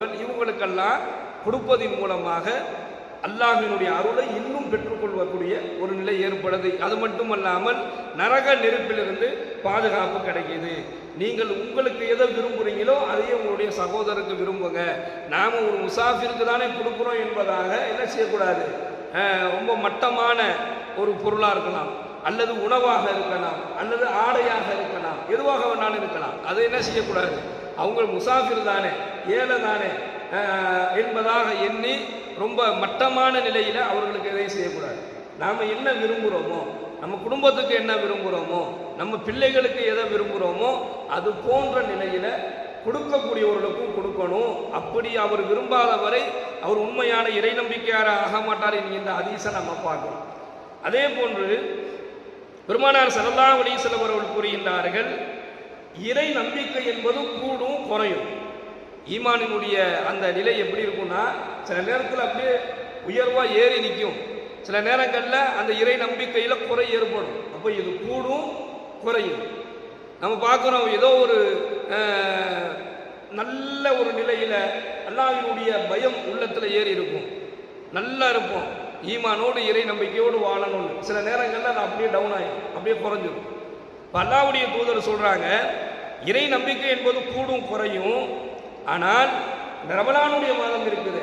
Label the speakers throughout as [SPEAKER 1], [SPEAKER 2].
[SPEAKER 1] இவங்களுக்கெல்லாம் கொடுப்பதின் மூலமாக அல்லாஹ்வினுடைய அருளை இன்னும் பெற்றுக்கொள்ளக்கூடிய ஒரு நிலை ஏற்படுது. அது மட்டுமல்லாமல் நரக நெருப்பிலிருந்து பாதுகாப்பு கிடைக்கிது. நீங்கள் உங்களுக்கு எதை விரும்புகிறீங்களோ அதையே உங்களுடைய சகோதரருக்கு விரும்புங்க. நாம் ஒரு முசாஃபிருக்கு தானே கொடுக்குறோம் என்பதாக என்ன செய்யக்கூடாது. ரொம்ப மட்டமான ஒரு பொருளாக இருக்கலாம், அல்லது உணவாக இருக்கலாம், அல்லது ஆடையாக இருக்கலாம், எதுவாக வேணாலும் இருக்கலாம். அதை என்ன செய்யக்கூடாது. அவங்க முசாஃபிர் தானே, ஏழை தானே என்பதாக எண்ணி ரொம்ப மட்டமான நிலையில் அவர்களுக்கு எதையும் செய்யக்கூடாது. நாம் என்ன விரும்புகிறோமோ, நம்ம குடும்பத்துக்கு என்ன விரும்புகிறோமோ, நம்ம பிள்ளைகளுக்கு எதை விரும்புகிறோமோ அது போன்ற நிலையில் கொடுக்கக்கூடியவர்களுக்கும் கொடுக்கணும். அப்படி அவர் விரும்பாத வரை அவர் உண்மையான இறை நம்பிக்கையார ஆக மாட்டார் என்கின்ற ஹதீஸை நம்ம பார்க்கிறோம். அதே போன்று பெருமானார் ஸல்லல்லாஹு அலைஹி வஸல்லம் அவர்கள் கூறுகின்றார்கள், இறை நம்பிக்கை என்பது கூடும் குறையும். ஈமானினுடைய அந்த நிலை எப்படி இருக்கும்னா, சில நேரத்தில் அப்படியே உயர்வாக ஏறி நிற்கும், சில நேரங்களில் அந்த இறை நம்பிக்கையில் குறை ஏற்படும். அப்போ இது கூடும் குறையும். நம்ம பார்க்குறோம், ஏதோ ஒரு நல்ல ஒரு நிலையில் அல்லாஹ்வினுடைய பயம் உள்ளத்தில் ஏறி இருக்கும், நல்லா இருப்போம், ஈமானோடு இறை நம்பிக்கையோடு வாழணும்னு. சில நேரங்களில் அது அப்படியே டவுன் ஆகிடும், அப்படியே குறைஞ்சிடும். இப்போ அல்லாஹ்வுடைய தூதர் சொல்கிறாங்க, இறை நம்பிக்கை என்பது கூடும் குறையும். ஆனால் இந்த ரமலானுடைய மாதம் இருக்குது,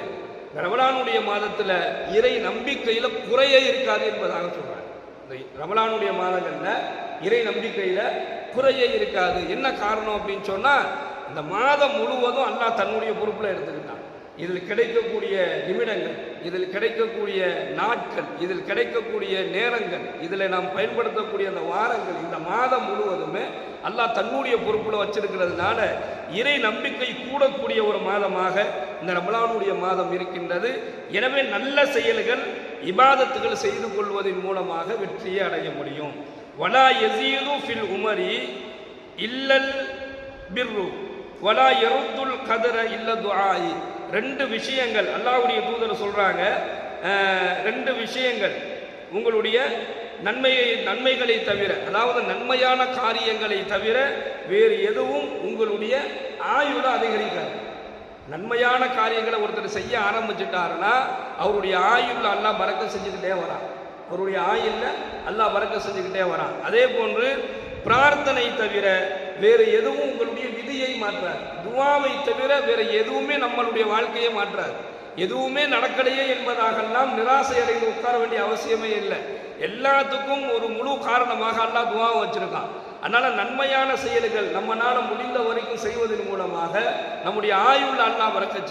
[SPEAKER 1] இந்த ரமலானுடைய மாதத்தில் இறை நம்பிக்கையில் குறையே இருக்காது என்பதாக சொல்கிறாங்க. இந்த ரமலானுடைய மாதங்களில் இறை நம்பிக்கையில் குறையே இருக்காது. என்ன காரணம் அப்படின்னு சொன்னால், இந்த மாதம் முழுவதும் அல்லாஹ் தன்னுடைய பொறுப்பில் எடுத்துக்கிட்டான். இதில் கிடைக்கக்கூடிய நிமிடங்கள், இதில் கிடைக்கக்கூடிய நாட்கள், இதில் கிடைக்கக்கூடிய நேரங்கள், இதில் நாம் பயன்படுத்தக்கூடிய அந்த வாரங்கள், இந்த மாதம் முழுவதுமே அல்லாஹ் தன்னுடைய பொறுப்பில் வச்சிருக்கிறதுனால இறை நம்பிக்கை கூடக்கூடிய ஒரு மாதமாக இந்த ரமலானுடைய மாதம் இருக்கின்றது. எனவே நல்ல செயல்கள், இபாதத்துகள் செய்து கொள்வதன் மூலமாக வெற்றியை அடைய முடியும். வலா யஸீது ஃபில் உமரி இல்லல் பிர்ரு வலா யருத்துல் கதர இல்ல துஆஇ. ரெண்டு விஷயங்கள் அல்லாஹ்வுடைய தூதர் சொல்றாங்க. ரெண்டு விஷயங்கள் உங்களுடைய நன்மைகளை தவிர, அதாவது நன்மையான காரியங்களை தவிர வேறு எதுவும் உங்களுடைய ஆயுளை அதிகரிக்காது. நன்மையான காரியங்களை ஒருத்தர் செய்ய ஆரம்பிச்சுட்டாருன்னா அவருடைய ஆயுள்ல அல்லாஹ் பரக்கத் செஞ்சுக்கிட்டே வரான், அவருடைய ஆயுள்ல அல்லாஹ் பரக்கத் செஞ்சுக்கிட்டே வரான். அதே போன்று பிரார்த்தனை தவிர வேறு எதுவும் உங்களுடைய விதியை மாற்றாது. துஆவை தவிர வேறு எதுவுமே நம்மளுடைய வாழ்க்கையை மாற்றாது. எதுவுமே நடக்கலையே என்பதாகலாம் நிராசை அடைந்து உட்கார வேண்டிய அவசியமே இல்லை. எல்லாத்துக்கும் ஒரு முழு காரணமாக அல்லாஹ் துஆவை வச்சிருக்கான். அதனால நன்மையான செயல்கள் நம்மளால முடிந்த வரைக்கும் செய்வதன் மூலமாக நம்முடைய ஆயுள் அல்லாஹ் பரக்கத்